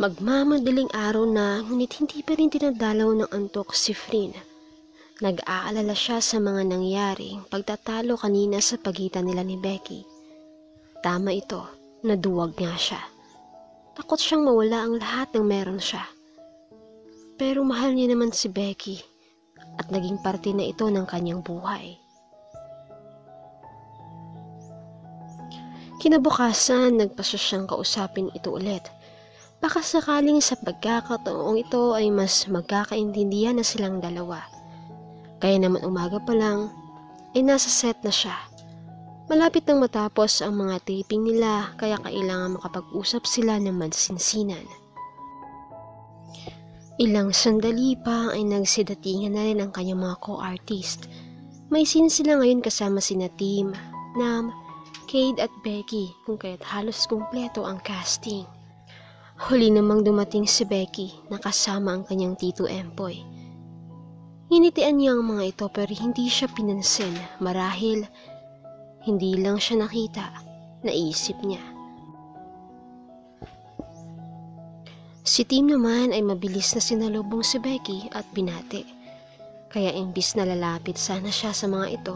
Magmamadaling araw na ngunit hindi pa rin dinadalaw ng antok si Frin. Nag-aalala siya sa mga nangyaring pagtatalo kanina sa pagitan nila ni Becky. Tama ito, naduwag nga siya. Takot siyang mawala ang lahat ng meron siya. Pero mahal niya naman si Becky at naging parte na ito ng kanyang buhay. Kinabukasan, nagpasya siyang kausapin ito ulit. Baka sakaling sa pagkakataong ito ay mas magkakaintindihan na silang dalawa. Kaya naman umaga pa lang, ay nasa set na siya. Malapit nang matapos ang mga taping nila kaya kailangan makapag-usap sila ng mansinsinan. Ilang sandali pa ay nagsidatingan na rin ang kanyang mga co-artist. May scene sila ngayon kasama sina Tim, Nam, Cade at Becky kung kaya't halos kumpleto ang casting. Huli namang dumating si Becky na kasama ang kanyang tito Empoy. Hinitian niya ang mga ito pero hindi siya pinansin marahil hindi lang siya nakita, naisip niya. Si Tim naman ay mabilis na sinalubong si Becky at binati. Kaya imbis na lalapit sana siya sa mga ito,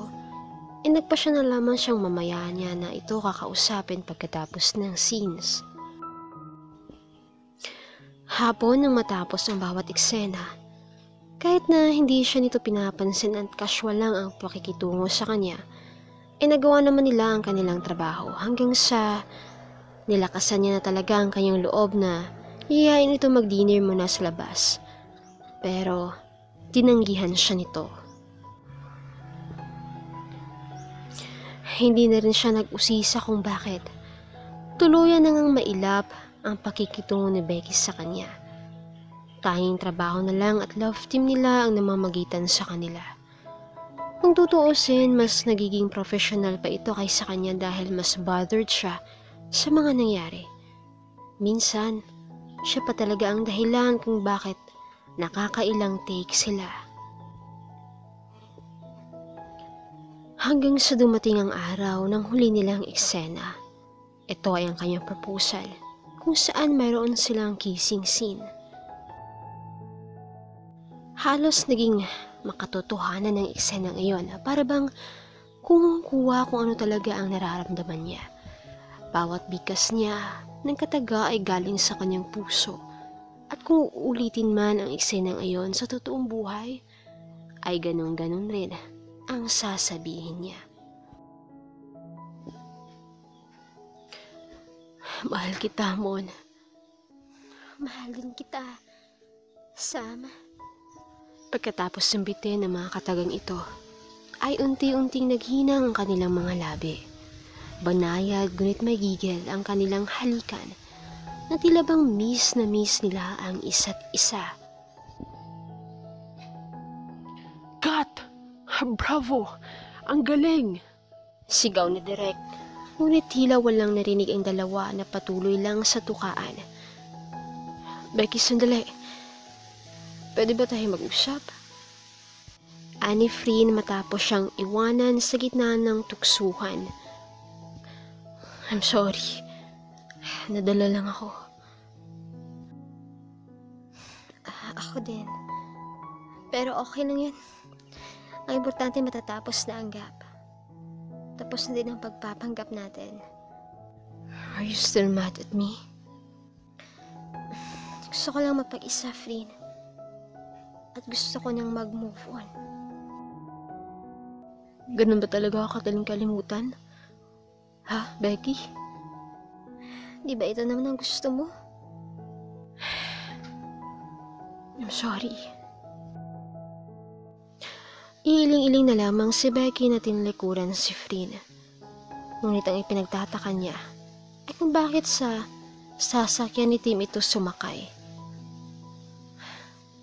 nagpa siya na lamang siyang mamaya niya na ito kakausapin pagkatapos ng scenes. Hapon nang matapos ang bawat eksena, kahit na hindi siya nito pinapansin at casual lang ang pakikitungo sa kanya, nagawa naman nila ang kanilang trabaho hanggang sa nilakasan niya na talaga ang kanyang loob na iyayain ito mag-dinner muna sa labas. Pero tinanggihan siya nito. Hindi na rin siya nag-usisa kung bakit. Tuluyan na ngang mailap ang pakikitungo ni Becky sa kanya. Tanging trabaho na lang at love team nila ang namamagitan sa kanila. Kung tutuusin, mas nagiging professional pa ito kaysa kanya dahil mas bothered siya sa mga nangyari. Minsan, siya pa talaga ang dahilan kung bakit nakakailang take sila. Hanggang sa dumating ang araw ng huli nilang eksena. Ito ay ang kanyang proposal kung saan mayroon silang kissing scene. Halos naging makatotohanan ng eksena ngayon para bang kumukuha kung ano talaga ang nararamdaman niya. Bawat bigkas niya ng kataga ay galing sa kanyang puso at kung uulitin man ang eksena ngayon sa totoong buhay ay ganun-ganun rin ang sasabihin niya. Mahal kita, Mon. Mahal din kita, Sam. Pagkatapos sambitin ng mga katagang ito, ay unti-unting naghinang ang kanilang mga labi. Banayad ngunit may gigil ang kanilang halikan na tila bang miss na miss nila ang isa't isa. Kat! Bravo! Ang galing! Sigaw ni Direk, ngunit tila walang narinig ang dalawa na patuloy lang sa tukaan. Becky, sandali. Pwede ba tayo mag-usap? Ani Frin matapos siyang iwanan sa gitna ng tuksuhan. I'm sorry. Nadala lang ako. Ako din. Pero okay lang yun. Ang importante matatapos na ang gap. Tapos na din ang pagpapanggap natin. Are you still mad at me? Gusto ko lang mapag-isa, Frin. At gusto ko nang mag-move on. Ganun ba talaga ako kadaling kalimutan? Ha, Becky? Di ba ito naman ang gusto mo? I'm sorry. Iiling-iling na lamang si Becky na tinlikuran si Frin. Ngunit ang ipinagtataka niya ay kung bakit sa sasakyan ni Tim ito sumakay.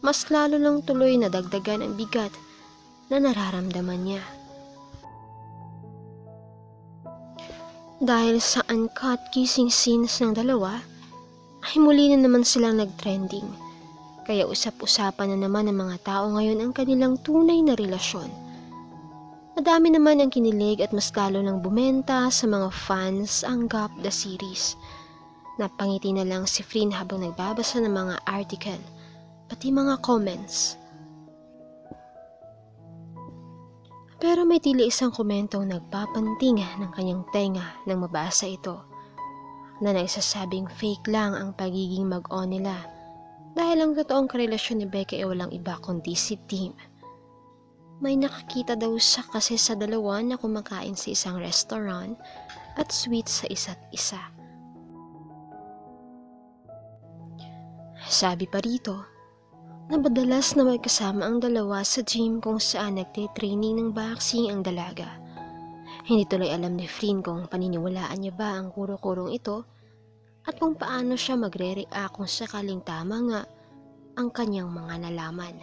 Mas lalo lang tuloy na dagdagan ang bigat na nararamdaman niya. Dahil sa uncut kissing scenes ng dalawa, ay muli na naman silang nag-trending. Kaya usap-usapan na naman ng mga tao ngayon ang kanilang tunay na relasyon. Madami naman ang kinilig at mas lalo nang bumenta sa mga fans ang Gap the series. Napangiti na lang si Flynn habang nagbabasa ng mga article, pati mga comments. Pero may tila isang komentong nagpapanting ng kanyang tenga nang mabasa ito, na nagsasabing fake lang ang pagiging mag-on nila dahil ang totoong karelasyon ni Becky ay walang iba kundi si Tim. May nakakita daw siya kasi sa dalawa na kumakain sa isang restaurant at sweet sa isa't isa. Sabi pa rito, na madalas na magkasama ang dalawa sa gym kung saan nagte-training ng boxing ang dalaga. Hindi tuloy alam ni Flynn kung paniniwalaan niya ba ang kuro-kurong ito at kung paano siya magre-react kung sakaling tama nga ang kanyang mga nalaman.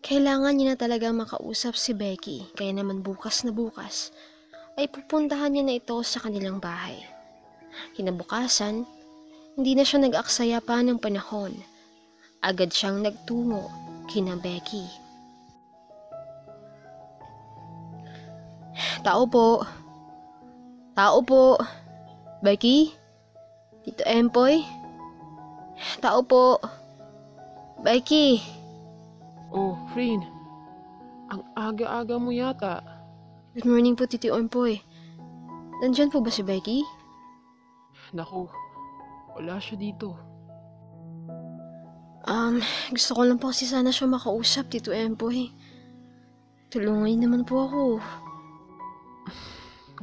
Kailangan niya na talagang makausap si Becky, kaya naman bukas na bukas ay pupuntahan niya na ito sa kanilang bahay. Kinabukasan, hindi na siya nag-aksaya pa ng panahon. Agad siyang nagtungo kina Becky. Tao po. Tao po. Becky? Tito Empoy? Tao po. Becky? Oh, Flynn. Ang aga-aga mo yata. Good morning po, Tito Empoy. Nandyan po ba si Becky? Naku, wala siya dito. Gusto ko lang po kasi sana siya makausap, Tito Empoy. Tulungan niyo naman po ako.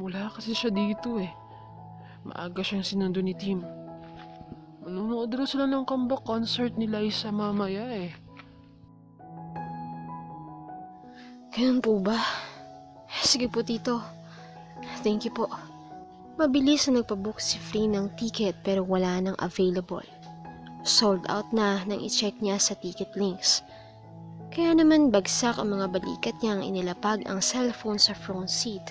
Wala kasi siya dito eh. Maaga siyang sinundo ni Tim. Manonood daw sila ng comeback concert ni Liza mamaya eh. Ganun po ba? Sige po, Tito. Thank you po. Mabilis na nagpabook si Flynn ng ticket pero wala nang available. Sold out na nang i-check niya sa ticket links. Kaya naman bagsak ang mga balikat niyang inilapag ang cellphone sa front seat.